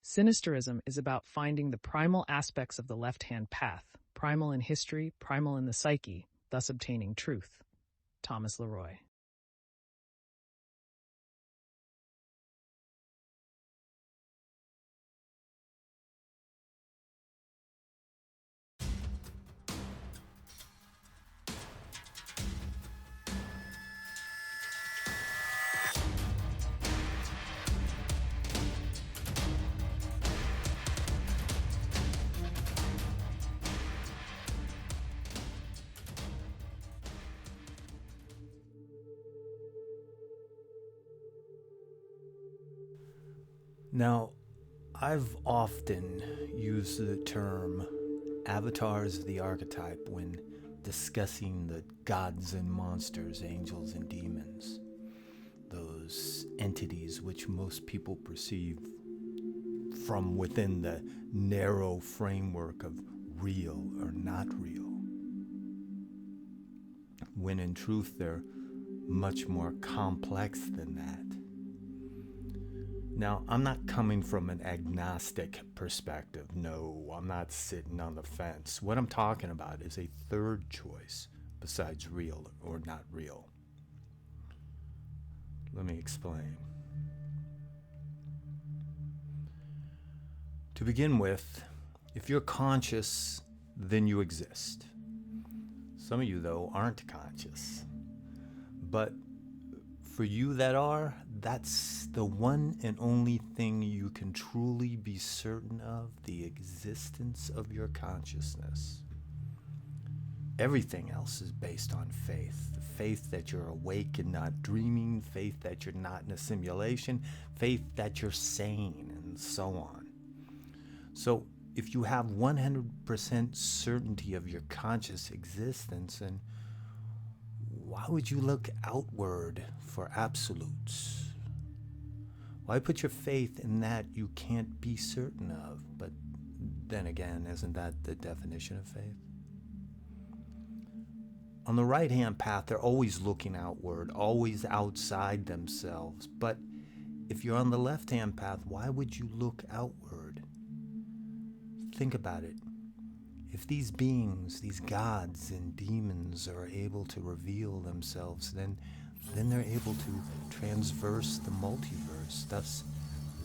Sinisterism is about finding the primal aspects of the left-hand path, primal in history, primal in the psyche, thus obtaining truth. Thomas Leroy. Now, I've often used the term avatars of the archetype when discussing the gods and monsters, angels and demons, those entities which most people perceive from within the narrow framework of real or not real, when in truth they're much more complex than that. Now, I'm not coming from an agnostic perspective. No, I'm not sitting on the fence. What I'm talking about is a third choice besides real or not real. Let me explain. To begin with, if you're conscious, then you exist. Some of you, though, aren't conscious. But for you that are, that's the one and only thing you can truly be certain of, the existence of your consciousness. Everything else is based on faith. Faith that you're awake and not dreaming, faith that you're not in a simulation, faith that you're sane, and so on. So if you have 100% certainty of your conscious existence, then why would you look outward for absolutes? Why put your faith in that you can't be certain of? But then again, isn't that the definition of faith? On the right-hand path, they're always looking outward, always outside themselves. But if you're on the left-hand path, why would you look outward? Think about it. If these beings, these gods and demons are able to reveal themselves, then they're able to transverse the multiverse. Thus,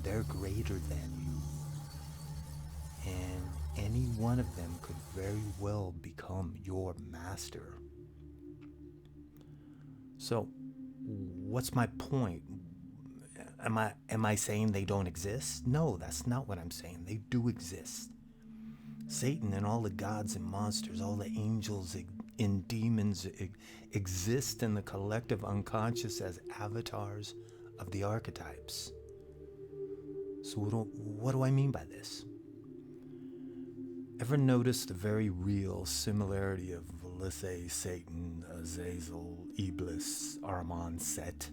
they're greater than you. And any one of them could very well become your master. So, what's my point? Am I saying they don't exist? No, that's not what I'm saying. They do exist. Satan and all the gods and monsters, all the angels and demons exist in the collective unconscious as avatars of the archetypes. So what do I mean by this? Ever notice the very real similarity of, let's say, Satan, Azazel, Iblis, Ahriman, Set?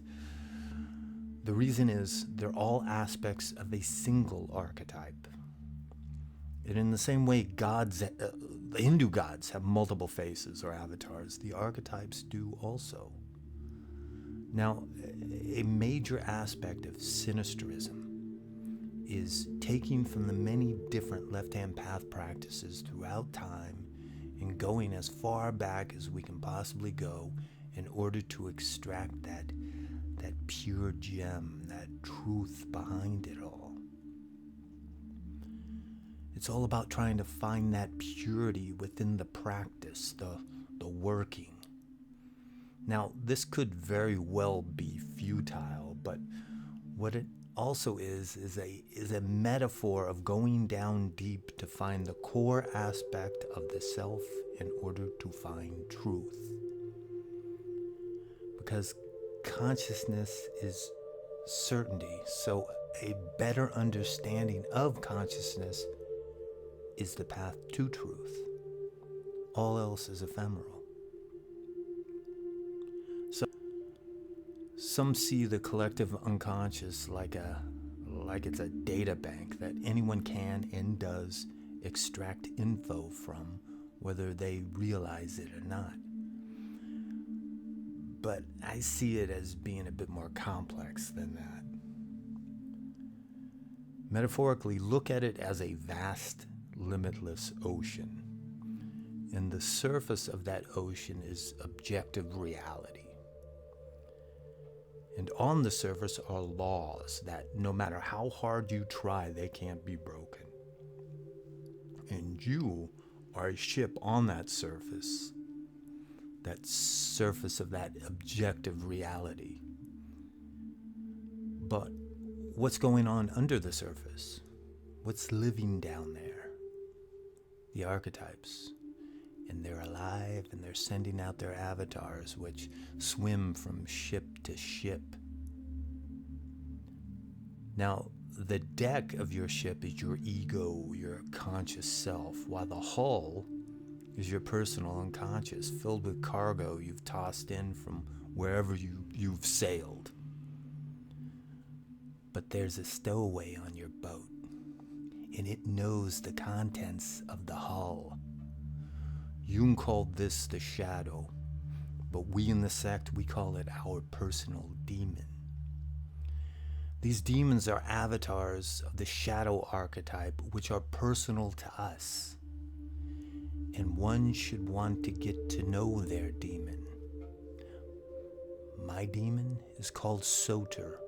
The reason is they're all aspects of a single archetype. And in the same way the Hindu gods have multiple faces or avatars, the archetypes do also. Now, a major aspect of Sinisterism is taking from the many different left-hand path practices throughout time and going as far back as we can possibly go in order to extract that pure gem, that truth behind it all. It's all about trying to find that purity within the practice, the working. Now, this could very well be futile, but what it also is a metaphor of going down deep to find the core aspect of the self in order to find truth. Because consciousness is certainty, so a better understanding of consciousness is the path to truth. All else is ephemeral. So some see the collective unconscious like it's a data bank that anyone can and does extract info from, whether they realize it or not. But I see it as being a bit more complex than that. Metaphorically, look at it as a vast, limitless ocean. And the surface of that ocean is objective reality. And on the surface are laws that no matter how hard you try, they can't be broken. And you are a ship on that surface of that objective reality. But what's going on under the surface? What's living down there? The archetypes. And they're alive, and they're sending out their avatars, which swim from ship to ship. Now, the deck of your ship is your ego, your conscious self, while the hull is your personal unconscious, filled with cargo you've tossed in from wherever you've sailed. But there's a stowaway on your boat, and it knows the contents of the hull. Jung called this the shadow, but we in the sect, we call it our personal demon. These demons are avatars of the shadow archetype, which are personal to us. And one should want to get to know their demon. My demon is called Soter,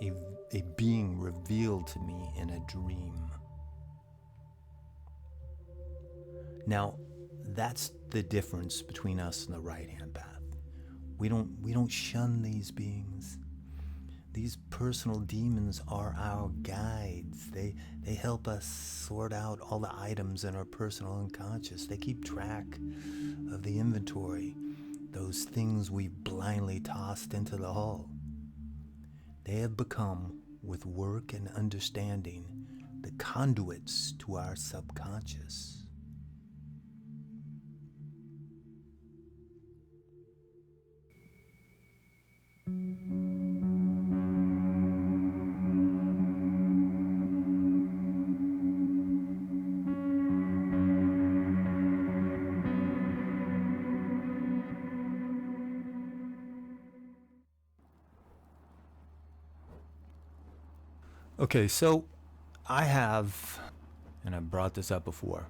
a being revealed to me in a dream. Now, that's the difference between us and the right-hand path. We don't shun these beings. These personal demons are our guides. They help us sort out all the items in our personal unconscious. They keep track of the inventory, those things we've blindly tossed into the hull. They have become, with work and understanding, the conduits to our subconscious. Okay, so I have, and I've brought this up before,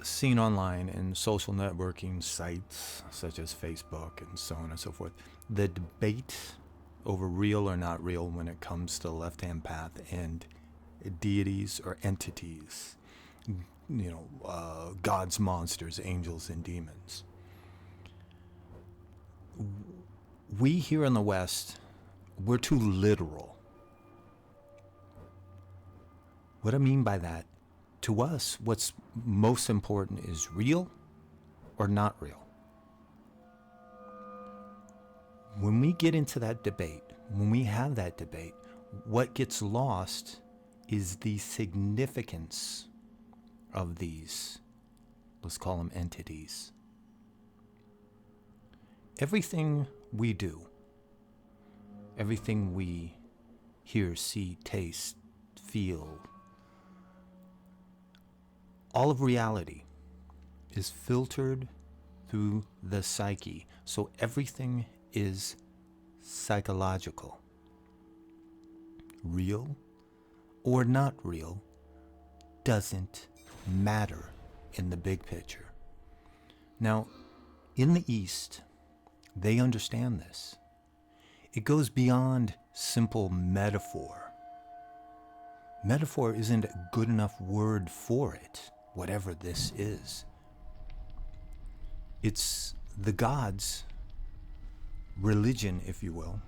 seen online in social networking sites such as Facebook and so on and so forth, the debate over real or not real when it comes to the left-hand path and deities or entities, gods, monsters, angels, and demons. We here in the West, we're too literal. What I mean by that, to us, what's most important is real or not real. When we get into that debate, when we have that debate, what gets lost is the significance of these, let's call them entities. Everything we do, everything we hear, see, taste, feel, all of reality is filtered through the psyche. So everything is psychological. Real or not real doesn't matter in the big picture. Now, in the East, they understand this. It goes beyond simple metaphor. Metaphor isn't a good enough word for it, whatever this is. It's the gods' religion, if you will.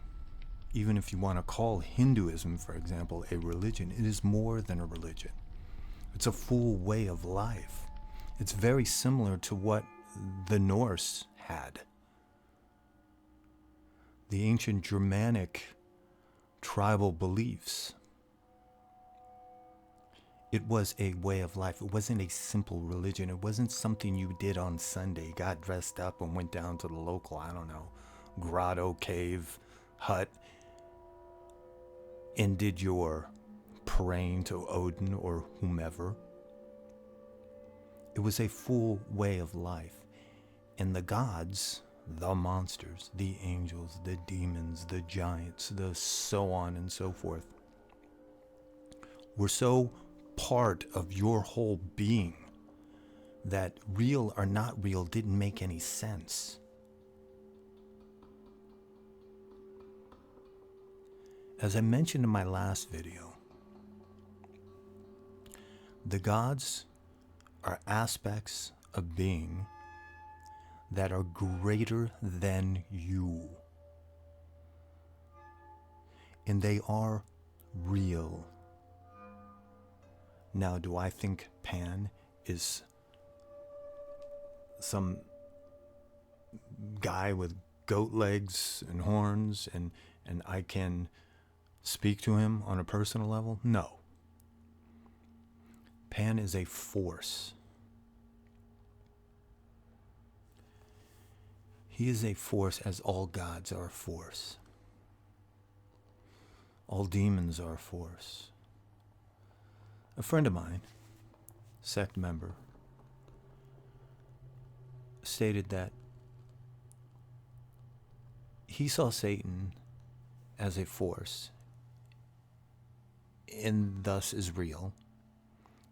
Even if you want to call Hinduism, for example, a religion, it is more than a religion. It's a full way of life. It's very similar to what the Norse had. The ancient Germanic tribal beliefs. It was a way of life. It wasn't a simple religion. It wasn't something you did on Sunday, got dressed up and went down to the local, grotto, cave, hut, and did your praying to Odin or whomever. It was a full way of life. And the gods, the monsters, the angels, the demons, the giants, the so on and so forth, We're so part of your whole being that real or not real didn't make any sense. As I mentioned in my last video, the gods are aspects of being that are greater than you. And they are real. Now, do I think Pan is some guy with goat legs and horns and I can speak to him on a personal level? No. Pan is a force. He is a force, as all gods are a force. All demons are a force. A friend of mine, sect member, stated that he saw Satan as a force and thus is real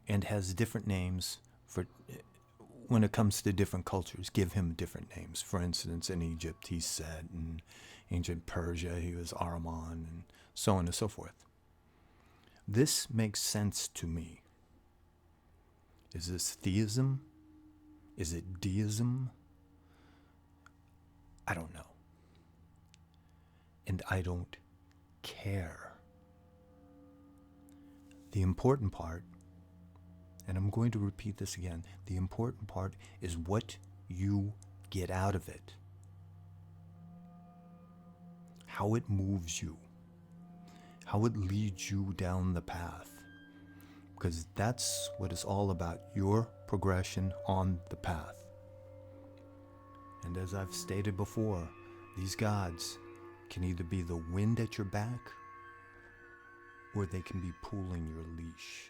and has different names for when it comes to different cultures. Give him different names. For instance, in Egypt he's Set, and ancient Persia he was Ahriman, and so on and so forth. This makes sense to me. Is this theism? Is it deism? I don't know. And I don't care. The important part, and I'm going to repeat this again, the important part is what you get out of it. How it moves you. How it leads you down the path. Because that's what it's all about, your progression on the path. And as I've stated before, these gods can either be the wind at your back or they can be pulling your leash.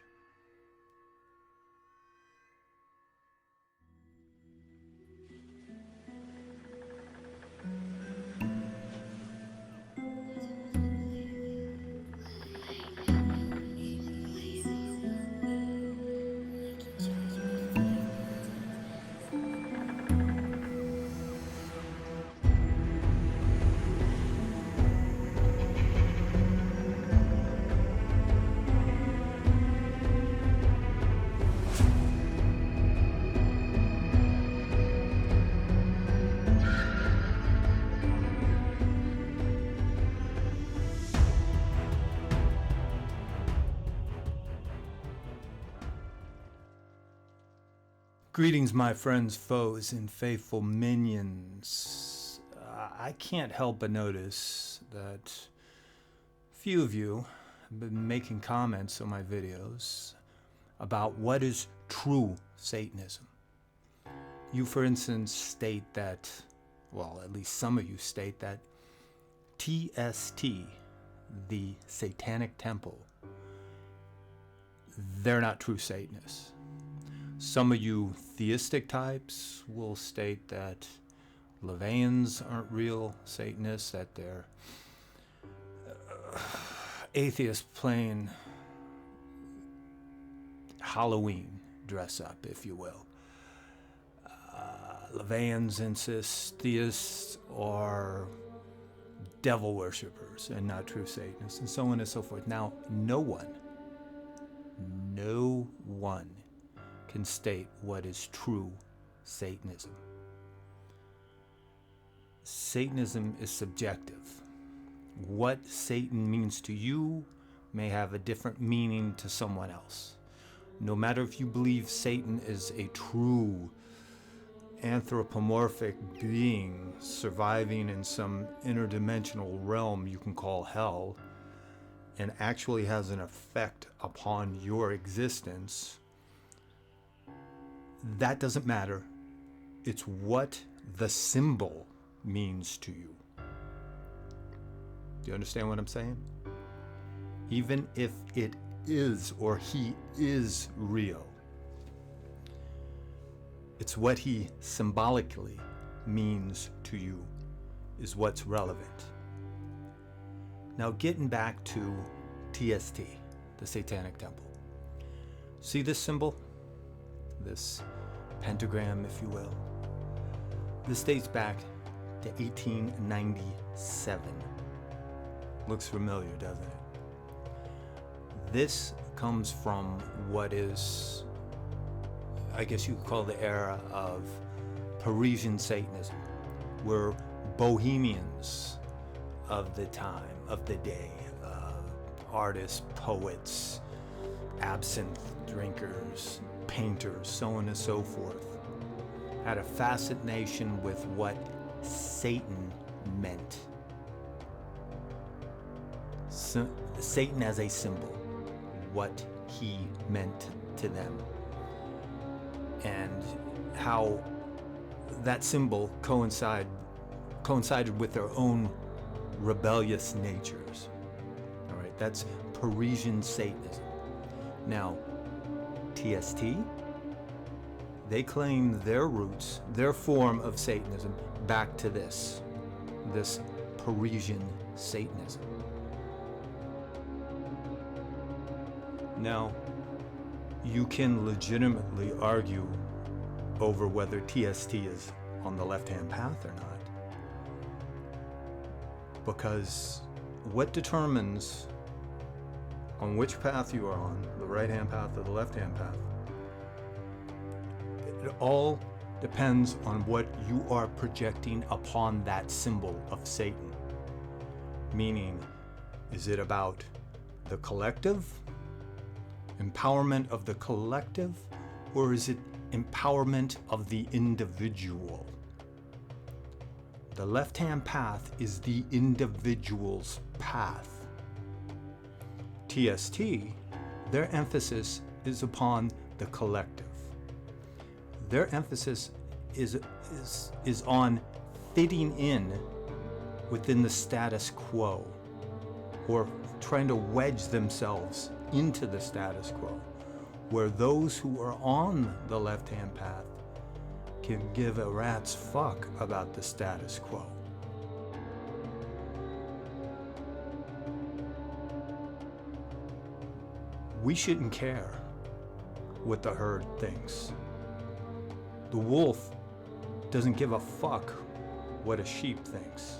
Greetings, my friends, foes, and faithful minions. I can't help but notice that few of you have been making comments on my videos about what is true Satanism. You, for instance, state that, well, at least some of you state that TST, the Satanic Temple, they're not true Satanists. Some of you theistic types will state that Levians aren't real Satanists, that they're atheists playing Halloween dress up, if you will. Levians insist theists are devil worshippers and not true Satanists, and so on and so forth. Now, no one can state what is true Satanism. Satanism is subjective. What Satan means to you may have a different meaning to someone else. No matter if you believe Satan is a true anthropomorphic being surviving in some interdimensional realm you can call hell and actually has an effect upon your existence, that doesn't matter. It's what the symbol means to you. Do you understand what I'm saying? Even if it is or he is real, it's what he symbolically means to you is what's relevant. Now, getting back to TST, the Satanic Temple. See this symbol? This pentagram, if you will. This dates back to 1897. Looks familiar, doesn't it? This comes from what is, I guess you could call the era of Parisian Satanism, where bohemians of the time, of the day, artists, poets, absinthe drinkers, painters, so on and so forth, had a fascination with what Satan meant. Satan as a symbol, what he meant to them, and how that symbol coincided with their own rebellious natures. All right, that's Parisian Satanism. Now, TST, they claim their roots, their form of Satanism, back to this Parisian Satanism. Now, you can legitimately argue over whether TST is on the left-hand path or not. Because what determines on which path you are on, the right-hand path or the left-hand path, it all depends on what you are projecting upon that symbol of Satan. Meaning, is it about the collective, empowerment of the collective, or is it empowerment of the individual? The left-hand path is the individual's path. TST, their emphasis is upon the collective. Their emphasis is on fitting in within the status quo, or trying to wedge themselves into the status quo, where those who are on the left-hand path can give a rat's fuck about the status quo. We shouldn't care what the herd thinks. The wolf doesn't give a fuck what a sheep thinks.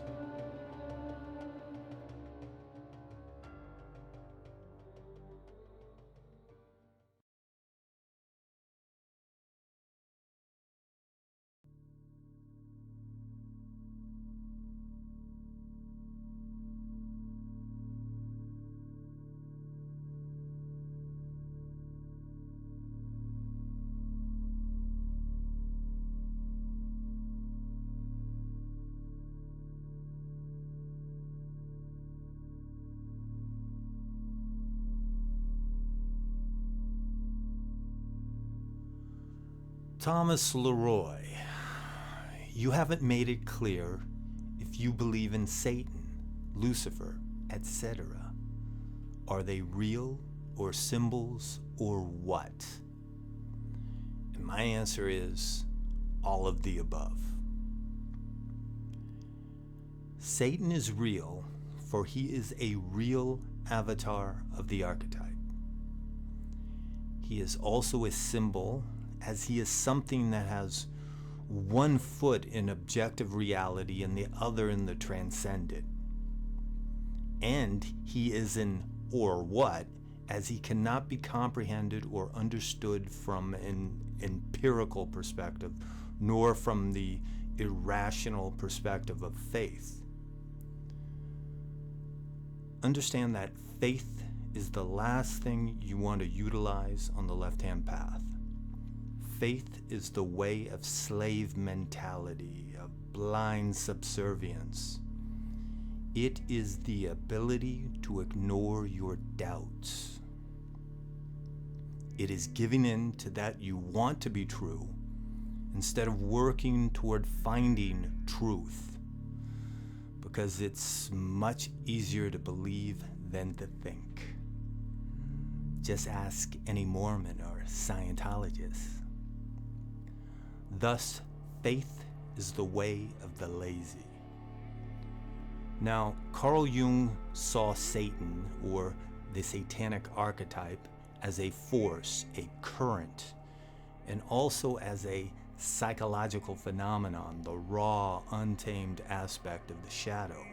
Thomas Leroy, you haven't made it clear if you believe in Satan, Lucifer, etc. Are they real or symbols or what? And my answer is all of the above. Satan is real, for he is a real avatar of the archetype. He is also a symbol, as he is something that has one foot in objective reality and the other in the transcendent. And he is an or what, as he cannot be comprehended or understood from an empirical perspective, nor from the irrational perspective of faith. Understand that faith is the last thing you want to utilize on the left-hand path. Faith is the way of slave mentality, of blind subservience. It is the ability to ignore your doubts. It is giving in to that you want to be true instead of working toward finding truth, because it's much easier to believe than to think. Just ask any Mormon or Scientologist. Thus, faith is the way of the lazy. Now, Carl Jung saw Satan, or the satanic archetype as a force, a current, and also as a psychological phenomenon, the raw, untamed aspect of the shadow,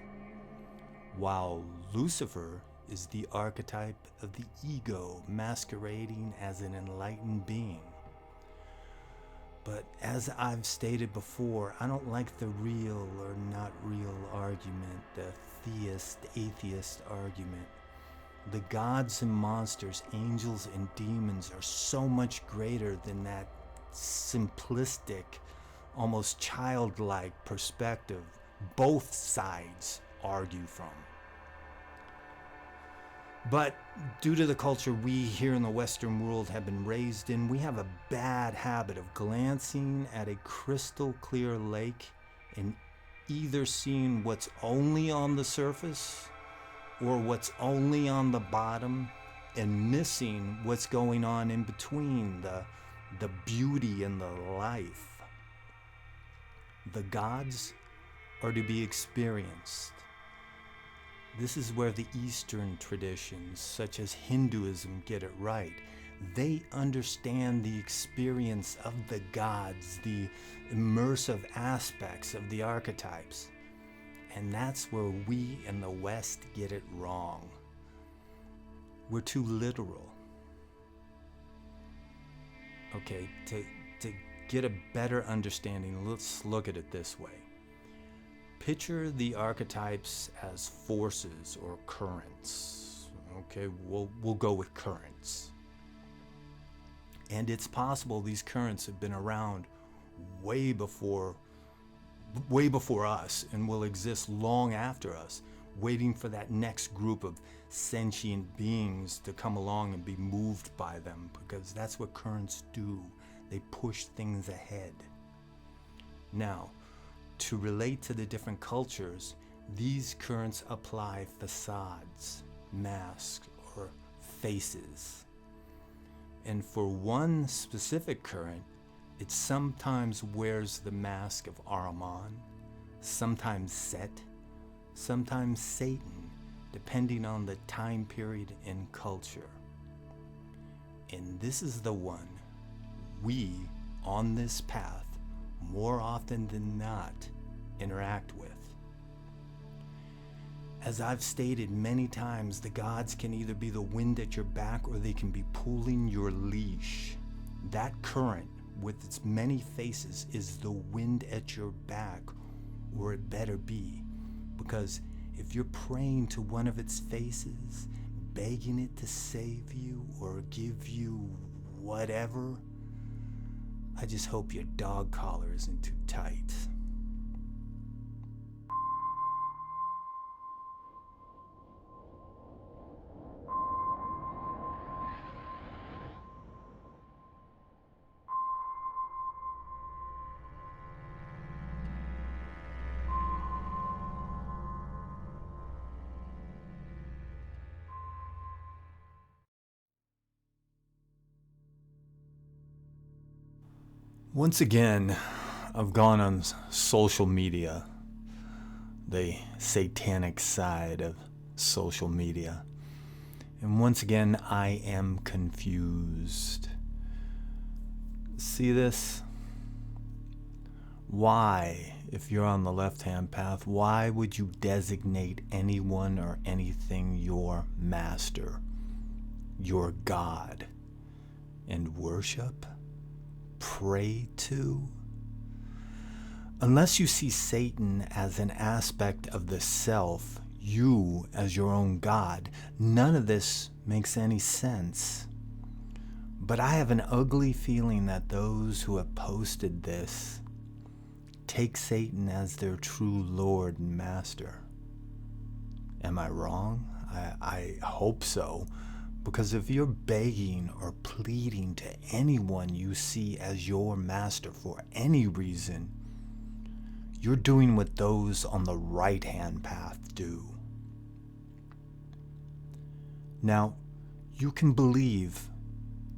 while Lucifer is the archetype of the ego masquerading as an enlightened being. But as I've stated before, I don't like the real or not real argument, the theist-atheist argument. The gods and monsters, angels and demons are so much greater than that simplistic, almost childlike perspective both sides argue from. But due to the culture we here in the Western world have been raised in, we have a bad habit of glancing at a crystal clear lake and either seeing what's only on the surface or what's only on the bottom and missing what's going on in between, the beauty and the life. The gods are to be experienced. This is where the Eastern traditions, such as Hinduism, get it right. They understand the experience of the gods, the immersive aspects of the archetypes. And that's where we in the West get it wrong. We're too literal. Okay, to get a better understanding, let's look at it this way. Picture the archetypes as forces or currents. Okay, we'll go with currents. And it's possible these currents have been around way before us and will exist long after us, waiting for that next group of sentient beings to come along and be moved by them, because that's what currents do. They push things ahead. Now, to relate to the different cultures, these currents apply facades, masks, or faces. And for one specific current, it sometimes wears the mask of Ahriman, sometimes Set, sometimes Satan, depending on the time period and culture. And this is the one we, on this path, more often than not, interact with. As I've stated many times, the gods can either be the wind at your back or they can be pulling your leash. That current, with its many faces, is the wind at your back, or it better be, because if you're praying to one of its faces, begging it to save you or give you whatever, I just hope your dog collar isn't too tight. Once again, I've gone on social media, the satanic side of social media, and once again, I am confused. See this? Why, if you're on the left-hand path, why would you designate anyone or anything your master, your God, and worship? Pray to? Unless you see Satan as an aspect of the self, you as your own God, none of this makes any sense. But I have an ugly feeling that those who have posted this take Satan as their true Lord and Master. Am I wrong? I hope so. Because if you're begging or pleading to anyone you see as your master for any reason, you're doing what those on the right-hand path do. Now, you can believe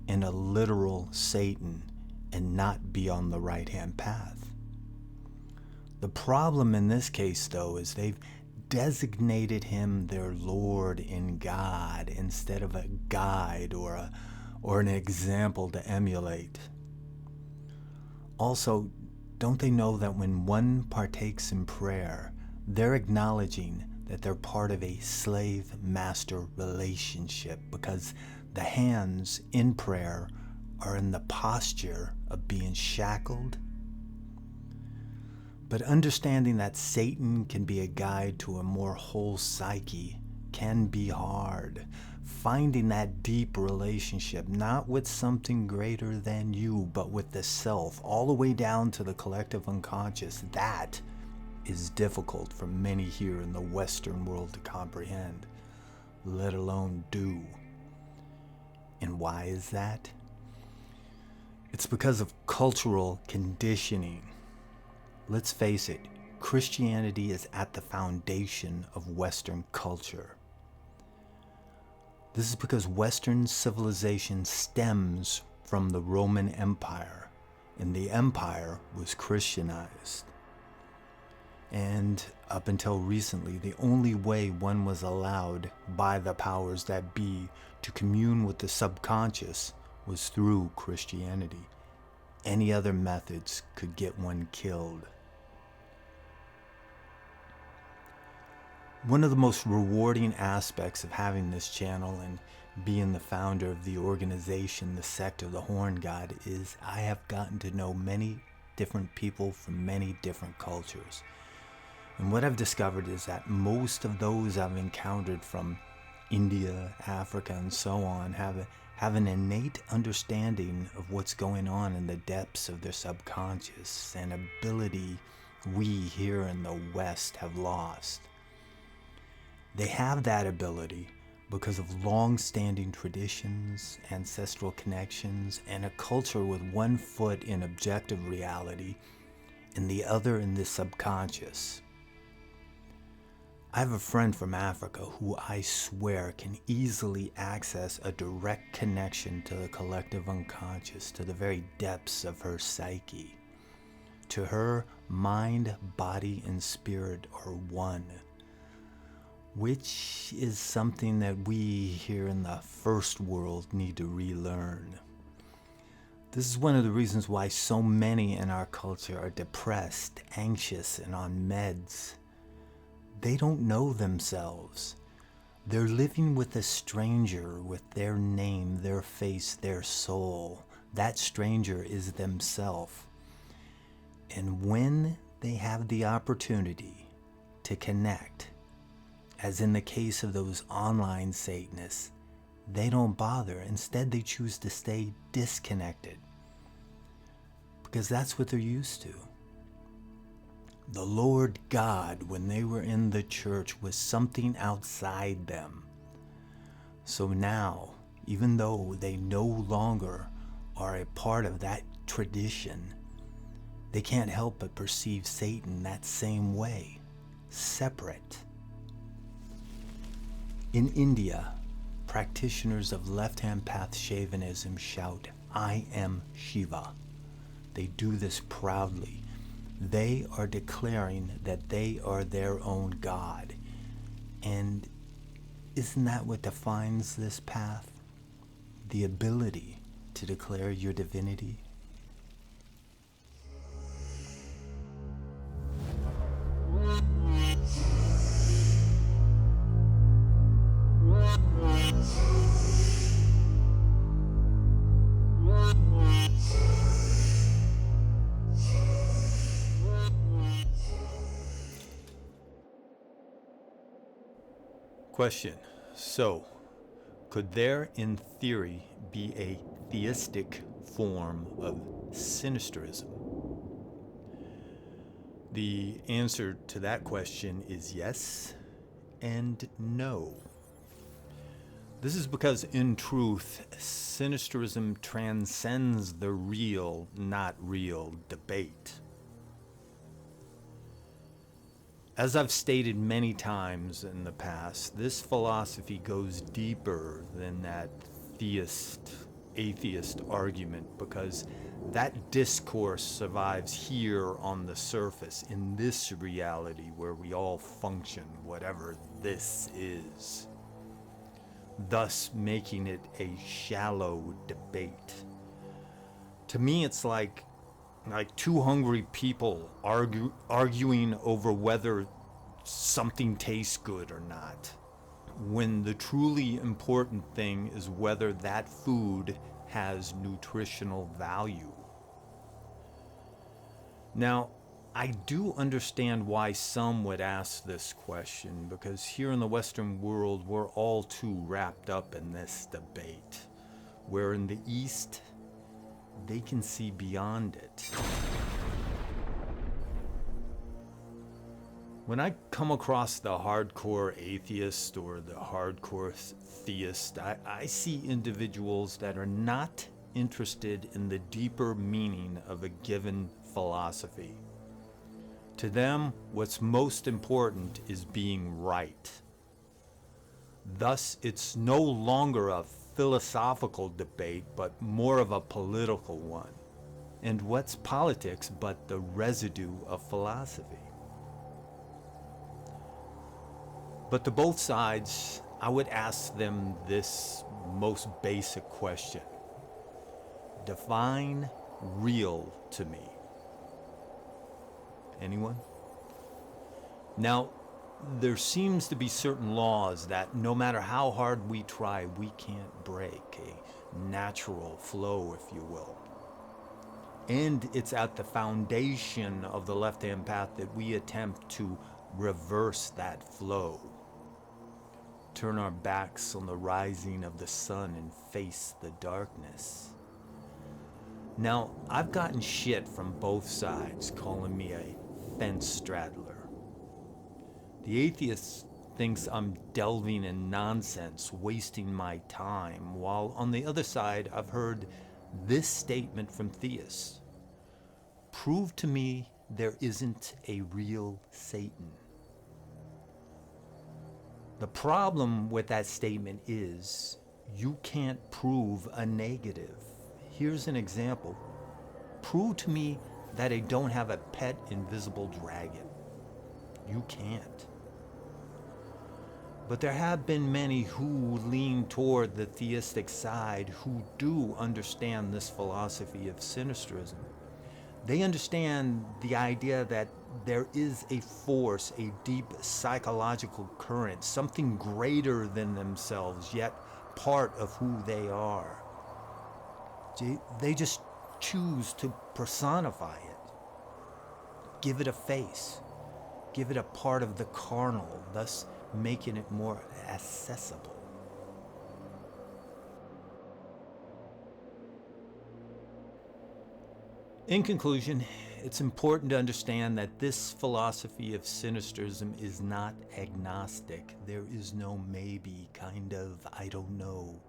in a literal Satan and not be on the right-hand path. The problem in this case, though, is they've designated him their Lord and God instead of a guide or an example to emulate. Also, don't they know that when one partakes in prayer, they're acknowledging that they're part of a slave-master relationship because the hands in prayer are in the posture of being shackled? But understanding that Satan can be a guide to a more whole psyche can be hard. Finding that deep relationship, not with something greater than you, but with the self, all the way down to the collective unconscious, that is difficult for many here in the Western world to comprehend, let alone do. And why is that? It's because of cultural conditioning. Let's face it, Christianity is at the foundation of Western culture. This is because Western civilization stems from the Roman Empire, and the empire was Christianized. And up until recently, the only way one was allowed by the powers that be to commune with the subconscious was through Christianity. Any other methods could get one killed. One of the most rewarding aspects of having this channel and being the founder of the organization, the Sect of the Horn God, is I have gotten to know many different people from many different cultures. And what I've discovered is that most of those I've encountered from India, Africa, and so on have an innate understanding of what's going on in the depths of their subconscious, an ability we here in the West have lost. They have that ability because of long-standing traditions, ancestral connections, and a culture with one foot in objective reality and the other in the subconscious. I have a friend from Africa who I swear can easily access a direct connection to the collective unconscious, to the very depths of her psyche. To her, mind, body, and spirit are one, which is something that we here in the first world need to relearn. This is one of the reasons why so many in our culture are depressed, anxious, and on meds. They don't know themselves. They're living with a stranger with their name, their face, their soul. That stranger is themselves. And when they have the opportunity to connect, as in the case of those online Satanists, they don't bother. Instead, they choose to stay disconnected because that's what they're used to. The Lord God, when they were in the church, was something outside them. So now, even though they no longer are a part of that tradition, they can't help but perceive Satan that same way, separate. In India, practitioners of left-hand path shaivism shout, "I am Shiva." They do this proudly. They are declaring that they are their own God. And isn't that what defines this path? The ability to declare your divinity? Question. So, could there, in theory, be a theistic form of Sinisterism? The answer to that question is yes and no. This is because, in truth, Sinisterism transcends the real, not real debate. As I've stated many times in the past, this philosophy goes deeper than that theist atheist argument, because that discourse survives here on the surface, in this reality where we all function, whatever this is, thus making it a shallow debate. To me, it's like two hungry people arguing over whether something tastes good or not, when the truly important thing is whether that food has nutritional value. Now, I do understand why some would ask this question, because here in the Western world, we're all too wrapped up in this debate, where in the East, they can see beyond it. When I come across the hardcore atheist or the hardcore theist, I see individuals that are not interested in the deeper meaning of a given philosophy. To them, what's most important is being right. Thus, it's no longer a philosophical debate, but more of a political one. And what's politics but the residue of philosophy? But to both sides, I would ask them this most basic question. Define real to me. Anyone? Now, there seems to be certain laws that no matter how hard we try, we can't break, a natural flow, if you will. And it's at the foundation of the left-hand path that we attempt to reverse that flow. Turn our backs on the rising of the sun and face the darkness. Now, I've gotten shit from both sides calling me a fence straddler. The atheist thinks I'm delving in nonsense, wasting my time, while on the other side, I've heard this statement from theists. Prove to me there isn't a real Satan. The problem with that statement is you can't prove a negative. Here's an example. Prove to me that I don't have a pet invisible dragon. You can't. But there have been many who lean toward the theistic side who do understand this philosophy of Sinisterism. They understand the idea that there is a force, a deep psychological current, something greater than themselves, yet part of who they are. They just choose to personify it, give it a face, give it a part of the carnal, thus making it more accessible. In conclusion, it's important to understand that this philosophy of Sinisterism is not agnostic. There is no maybe, kind of, I don't know.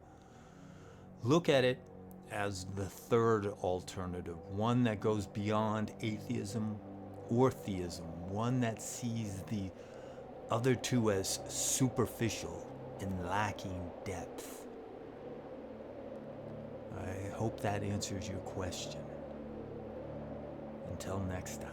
Look at it as the third alternative, one that goes beyond atheism or theism, one that sees the other two as superficial and lacking depth. I hope that answers your question. Until next time.